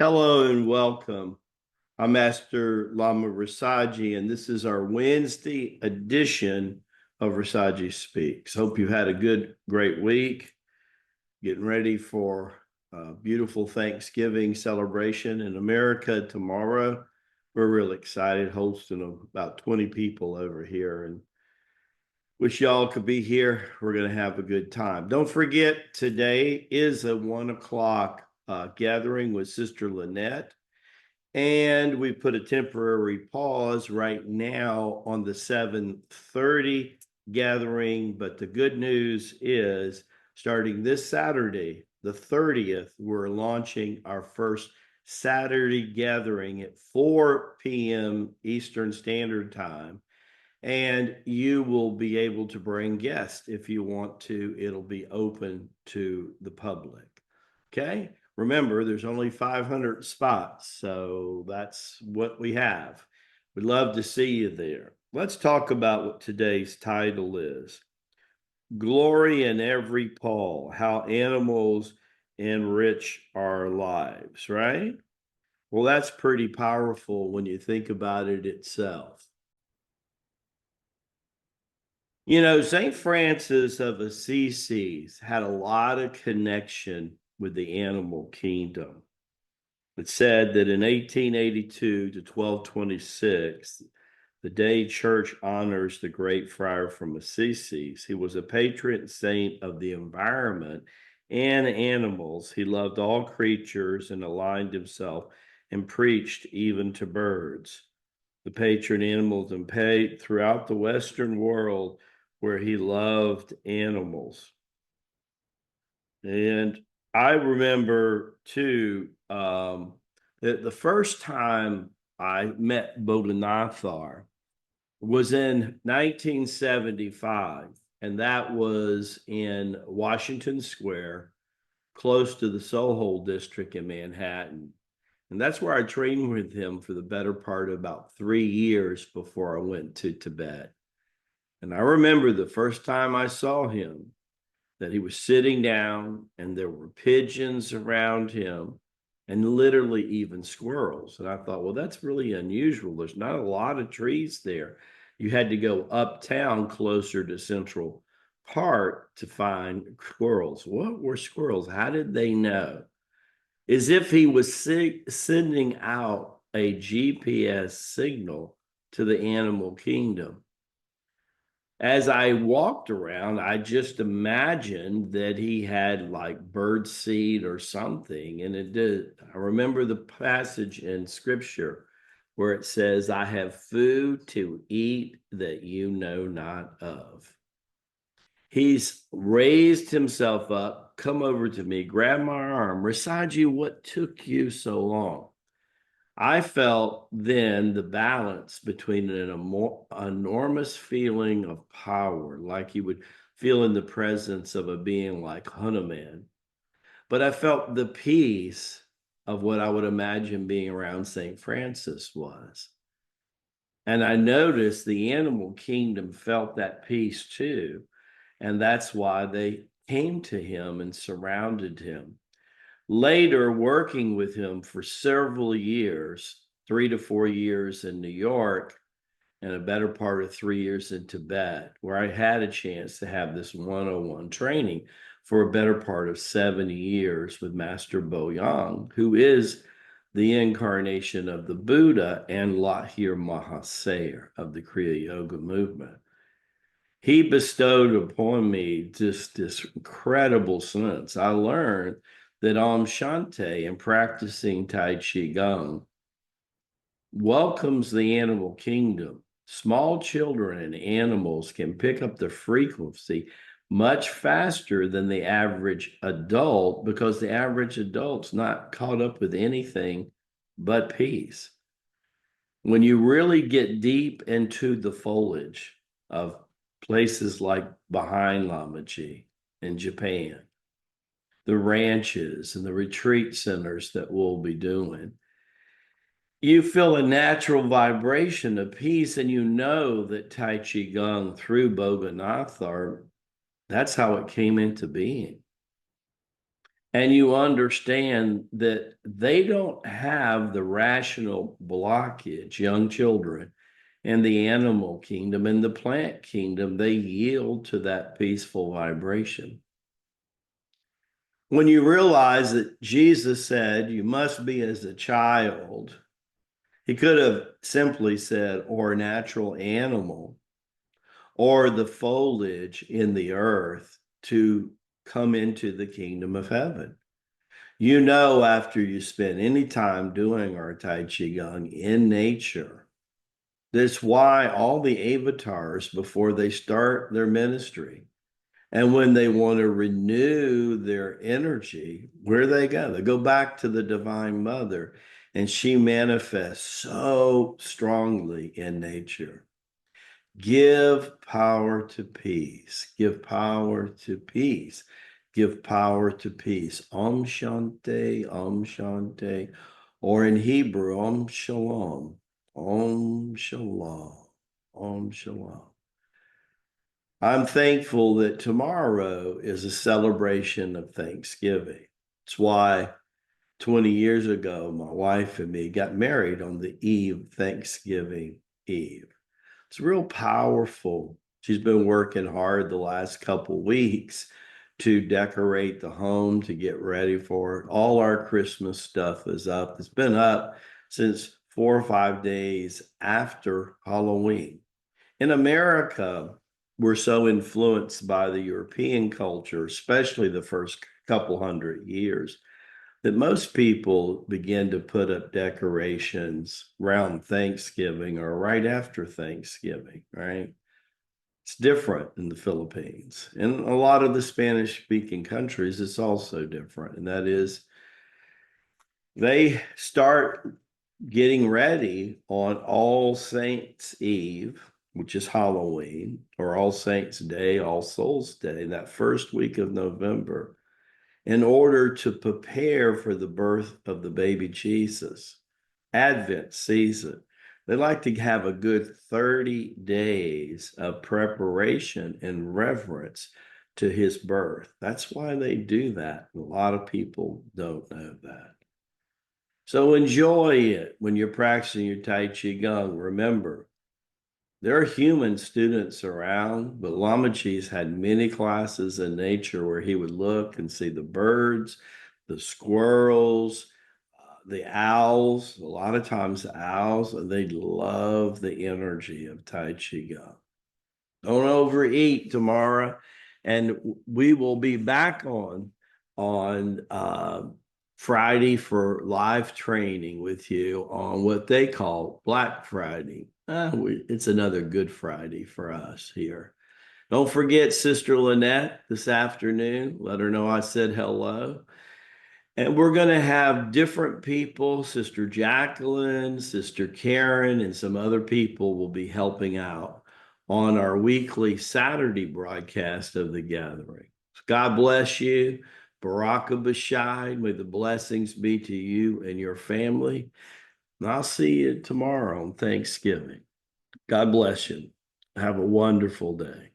Hello and welcome. I'm Master Lama Rasaji, and this is our Wednesday edition of Rasaji Speaks. Hope you had a great week. Getting ready for a beautiful Thanksgiving celebration in America tomorrow. We're really excited, hosting about 20 people over here, and wish y'all could be here. We're going to have a good time. Don't forget, today is a 1 o'clock gathering with Sister Lynette. And we put a temporary pause right now on the 7:30 gathering. But the good news is starting this Saturday, the 30th, we're launching our first Saturday gathering at 4 p.m. Eastern Standard Time. And you will be able to bring guests if you want to. It'll be open to the public. Okay. Remember, there's only 500 spots, so that's what we have. We'd love to see you there. Let's talk about what today's title is. Glory in Every Paw, how animals enrich our lives, right? Well, that's pretty powerful when you think about it itself. You know, St. Francis of Assisi had a lot of connection with the animal kingdom. It said that in 1882 to 1226, the day church honors the great friar from Assisi. He was a patron saint of the environment and animals. He loved all creatures and aligned himself and preached even to birds. The patron animals and paid throughout the Western world where he loved animals. And I remember too that the first time I met Boganathar was in 1975, and that was in Washington Square, close to the Soho district in Manhattan. And that's where I trained with him for the better part of about 3 years before I went to Tibet. And I remember the first time I saw him, that he was sitting down and there were pigeons around him and literally even squirrels. And I thought, well, that's really unusual. There's not a lot of trees there. You had to go uptown closer to Central Park to find squirrels. What were squirrels? How did they know? As if he was sending out a GPS signal to the animal kingdom. As I walked around, I just imagined that he had like bird seed or something. And it did. I remember the passage in scripture where it says, I have food to eat that you know not of. He's raised himself up, come over to me, grab my arm. Rasaji, what took you so long? I felt then the balance between an enormous feeling of power, like you would feel in the presence of a being like Hanuman. But I felt the peace of what I would imagine being around St. Francis was. And I noticed the animal kingdom felt that peace too. And that's why they came to him and surrounded him. Later, working with him for several years, 3 to 4 years in New York, and a better part of 3 years in Tibet, where I had a chance to have this one-on-one training for a better part of 70 years with Master Bo Yang, who is the incarnation of the Buddha and Lahir Mahasaya of the Kriya Yoga movement. He bestowed upon me just this incredible sense. I learned that Om Shanti and practicing Tai Chi Gung welcomes the animal kingdom. Small children and animals can pick up the frequency much faster than the average adult because the average adult's not caught up with anything but peace. When you really get deep into the foliage of places like behind Lamaji in Japan, the ranches and the retreat centers that we'll be doing, you feel a natural vibration of peace, and you know that Tai Chi Gung through Boganathar, that's how it came into being. And you understand that they don't have the rational blockage, young children, in the animal kingdom, in the plant kingdom, they yield to that peaceful vibration. When you realize that Jesus said, you must be as a child, he could have simply said, or a natural animal, or the foliage in the earth to come into the kingdom of heaven. You know, after you spend any time doing our Tai Chi Gung in nature, that's why all the avatars, before they start their ministry, and when they want to renew their energy, where they go? They go back to the Divine Mother, and she manifests so strongly in nature. Give power to peace. Give power to peace. Give power to peace. Om Shanti, Om Shanti. Or in Hebrew, Om Shalom. Om Shalom. Om Shalom. I'm thankful that tomorrow is a celebration of Thanksgiving. It's why 20 years ago, my wife and me got married on the eve, Thanksgiving Eve. It's real powerful. She's been working hard the last couple weeks to decorate the home, to get ready for it. All our Christmas stuff is up. It's been up since 4 or 5 days after Halloween. In America, we're so influenced by the European culture, especially the first couple hundred years, that most people begin to put up decorations around Thanksgiving or right after Thanksgiving, right? It's different in the Philippines. In a lot of the Spanish speaking countries, it's also different. And that is, they start getting ready on All Saints Eve, which is Halloween, or All Saints Day, All Souls Day, that first week of November, in order to prepare for the birth of the baby Jesus, Advent season. They like to have a good 30 days of preparation and reverence to his birth. That's why they do that. A lot of people don't know that. So enjoy it when you're practicing your Tai Chi Gung. Remember, there are human students around, but Lama Chi's had many classes in nature where he would look and see the birds, the squirrels, the owls. A lot of times, owls, they love the energy of Tai Chi Gung. Don't overeat tomorrow, and we will be back on Friday for live training with you on what they call Black Friday. It's another Good Friday for us here. Don't forget Sister Lynette this afternoon. Let her know I said hello. And we're going to have different people. Sister Jacqueline, Sister Karen, and some other people will be helping out on our weekly Saturday broadcast of the gathering. God bless you. Baraka Bashai. May the blessings be to you and your family. And I'll see you tomorrow on Thanksgiving. God bless you. Have a wonderful day.